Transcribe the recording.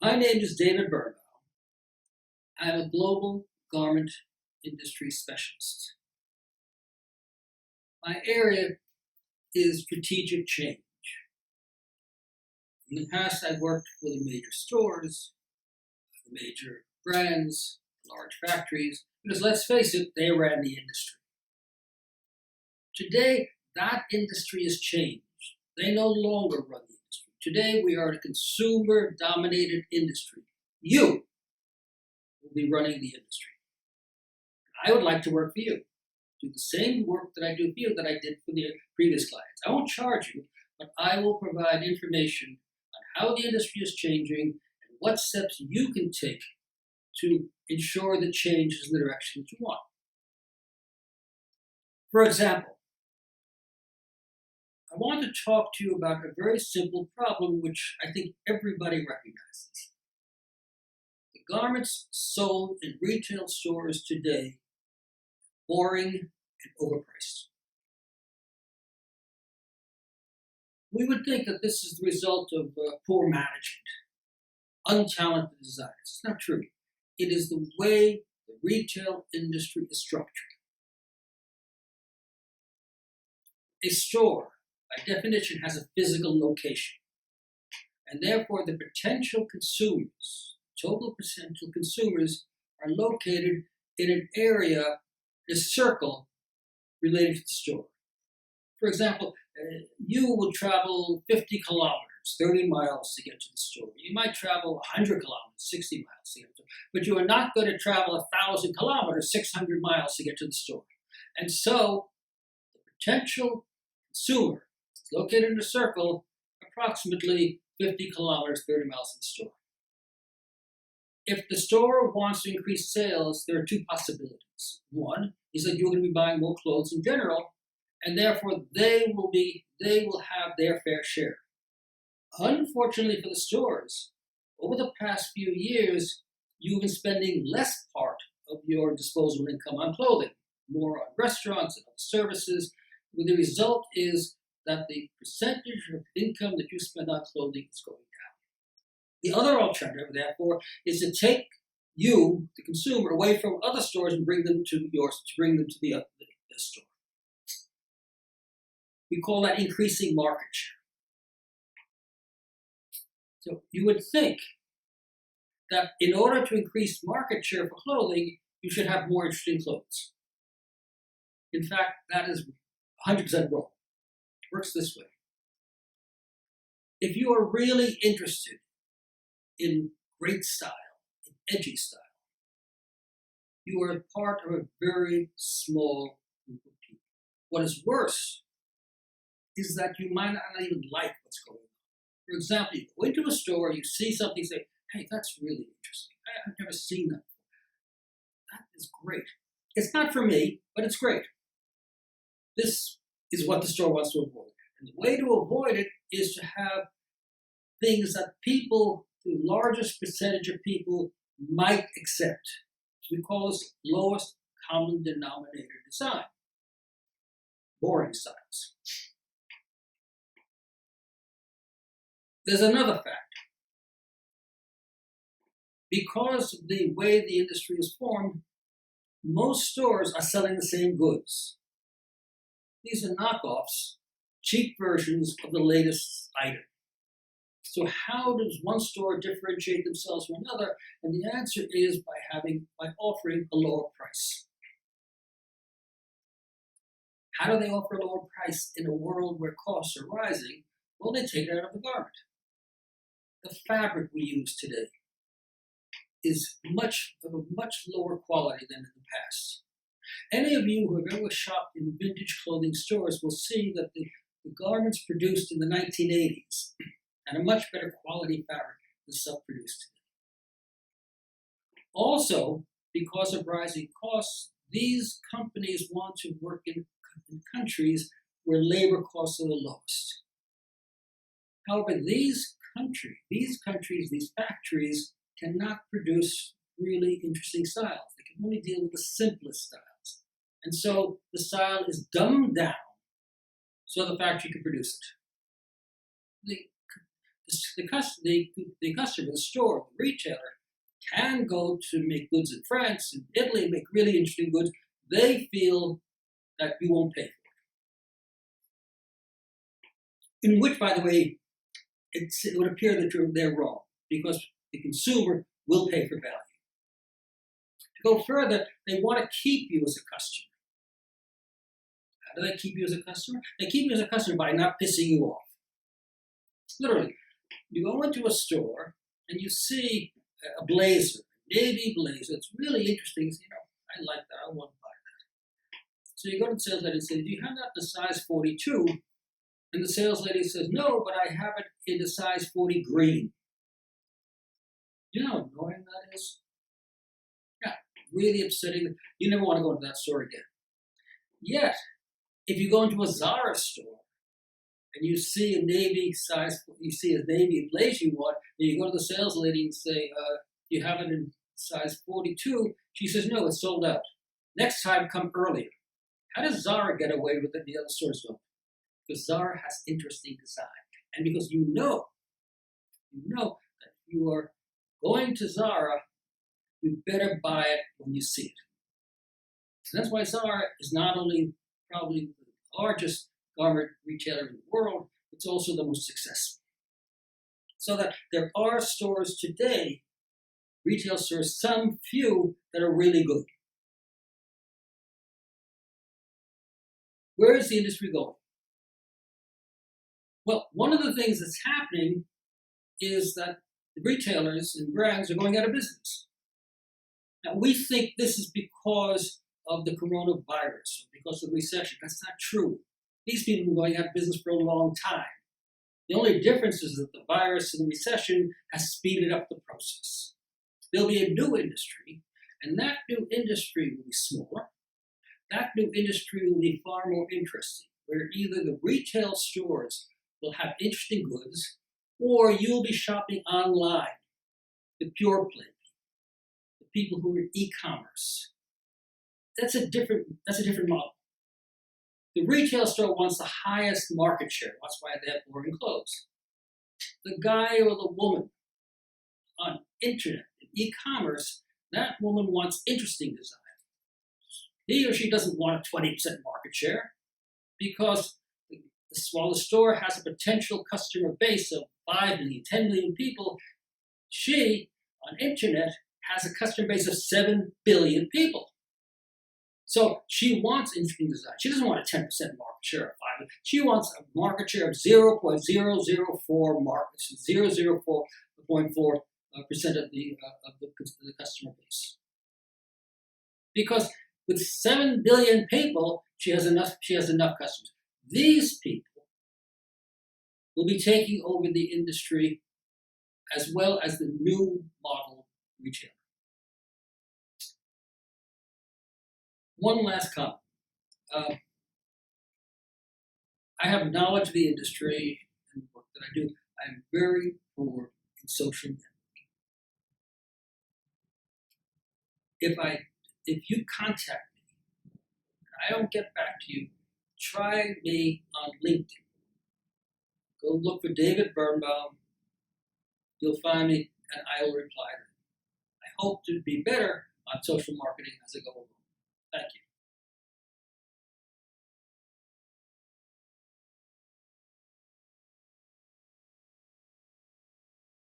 My name is David Burnbaum. I'm a global garment industry specialist. My area is strategic change. In the past, I've worked with major stores, major brands, large factories, because let's face it, they ran the industry. Today, that industry has changed. They no longer run the industry. Today, we are a consumer-dominated industry. You will be running the industry. I would like to work for you. Do the same work that I do for you that I did for the previous clients. I won't charge you, but I will provide information on how the industry is changing and what steps you can take to ensure the change is in the direction that you want. For example, I want to talk to you about a very simple problem which I think everybody recognizes. The garments sold in retail stores today are boring and overpriced. We would think that this is the result of poor management, untalented designers. It's not true. It is the way the retail industry is structured. A store, by definition, has a physical location, and therefore the potential consumers, total potential consumers, are located in an area, a circle related to the store. For example, you will travel 50 kilometers, 30 miles to get to the store. You might travel 100 kilometers, 60 miles to get to the store, but you are not going to travel 1,000 kilometers, 600 miles to get to the store. And so the potential consumer is located in a circle approximately 50 kilometers, 30 miles from the store. If the store wants to increase sales, there are two possibilities. One is that you're going to be buying more clothes in general, and therefore they will have their fair share. Unfortunately for the stores, over the past few years, you've been spending less part of your disposable income on clothing, more on restaurants and other services. The result is that the percentage of income that you spend on clothing is going down. The other alternative, therefore, is to take you, the consumer, away from other stores and bring them to yours, to bring them to the store. We call that increasing market share. So you would think that in order to increase market share for clothing, you should have more interesting clothes. In fact, that is 100% wrong. It works this way. If you are really interested in great style, in edgy style, you are part of a very small group of people. What is worse is that you might not even like what's going on. For example, you go into a store, you see something, you say, hey, that's really interesting. I've never seen that before. That is great. It's not for me, but it's great. This is what the store wants to avoid. And the way to avoid it is to have things that people, the largest percentage of people, might accept. We call this lowest common denominator design. Boring styles. There's another fact. Because of the way the industry is formed, most stores are selling the same goods. These are knockoffs, cheap versions of the latest item. So how does one store differentiate themselves from another? And the answer is by offering a lower price. How do they offer a lower price in a world where costs are rising? Well, they take it out of the garment. The fabric we use today is of a much lower quality than in the past. Any of you who have ever shopped in vintage clothing stores will see that the garments produced in the 1980s had a much better quality fabric than self-produced today. Also, because of rising costs, these companies want to work in countries where labor costs are the lowest. However, these factories cannot produce really interesting styles. They can only deal with the simplest styles. And so the style is dumbed down so the factory can produce it. The the customer, the store, the retailer can go to make goods in France and Italy, make really interesting goods. They feel that you won't pay for it. In which, by the way, it would appear that they're wrong, because the consumer will pay for value. To go further, they want to keep you as a customer. How do they keep you as a customer? They keep you as a customer by not pissing you off. Literally, you go into a store and you see a blazer, navy blazer. It's really interesting. I like that. I want to buy that. So you go to the sales lady and say, do you have that in the size 42? And the sales lady says, no, but I have it in the size 40 green. You know how annoying that is? Yeah, really upsetting. You never want to go into that store again. Yet, if you go into a Zara store and you see a navy blazer you want, and you go to the sales lady and say, you have it in size 42, she says, no, it's sold out. Next time, come earlier. How does Zara get away with it and the other stores don't? Because Zara has interesting design. And because you know that you are going to Zara, you better buy it when you see it. And that's why Zara is not only probably the largest garment retailer in the world, it's also the most successful. So that there are stores today, retail stores, some few, that are really good. Where is the industry going? Well, one of the things that's happening is that the retailers and brands are going out of business. Now, we think this is because of the coronavirus, because of the recession. That's not true. These people have been going out of business for a long time. The only difference is that the virus and the recession has speeded up the process. There'll be a new industry, and that new industry will be smaller. That new industry will be far more interesting, where either the retail stores will have interesting goods, or you'll be shopping online, the pure play, the people who are in e-commerce. That's a different model. The retail store wants the highest market share. That's why they have boring clothes. The guy or the woman on internet, in e-commerce, that woman wants interesting design. He or she doesn't want a 20% market share, because while the store has a potential customer base of 5 million, 10 million people, she, on internet, has a customer base of 7 billion people. So she wants interesting design. She doesn't want a 10% market share of 5. She wants a market share of 0.004 markets, 0.4% of the customer base. Because with 7 billion people, she has enough customers. These people will be taking over the industry as well as the new model retailer. One last comment. I have knowledge of the industry and the work that I do. I'm very poor in social networking. If you contact me and I don't get back to you, try me on LinkedIn. Go look for David Birnbaum. You'll find me and I will reply. I hope to be better on social marketing as I go along. Thank you.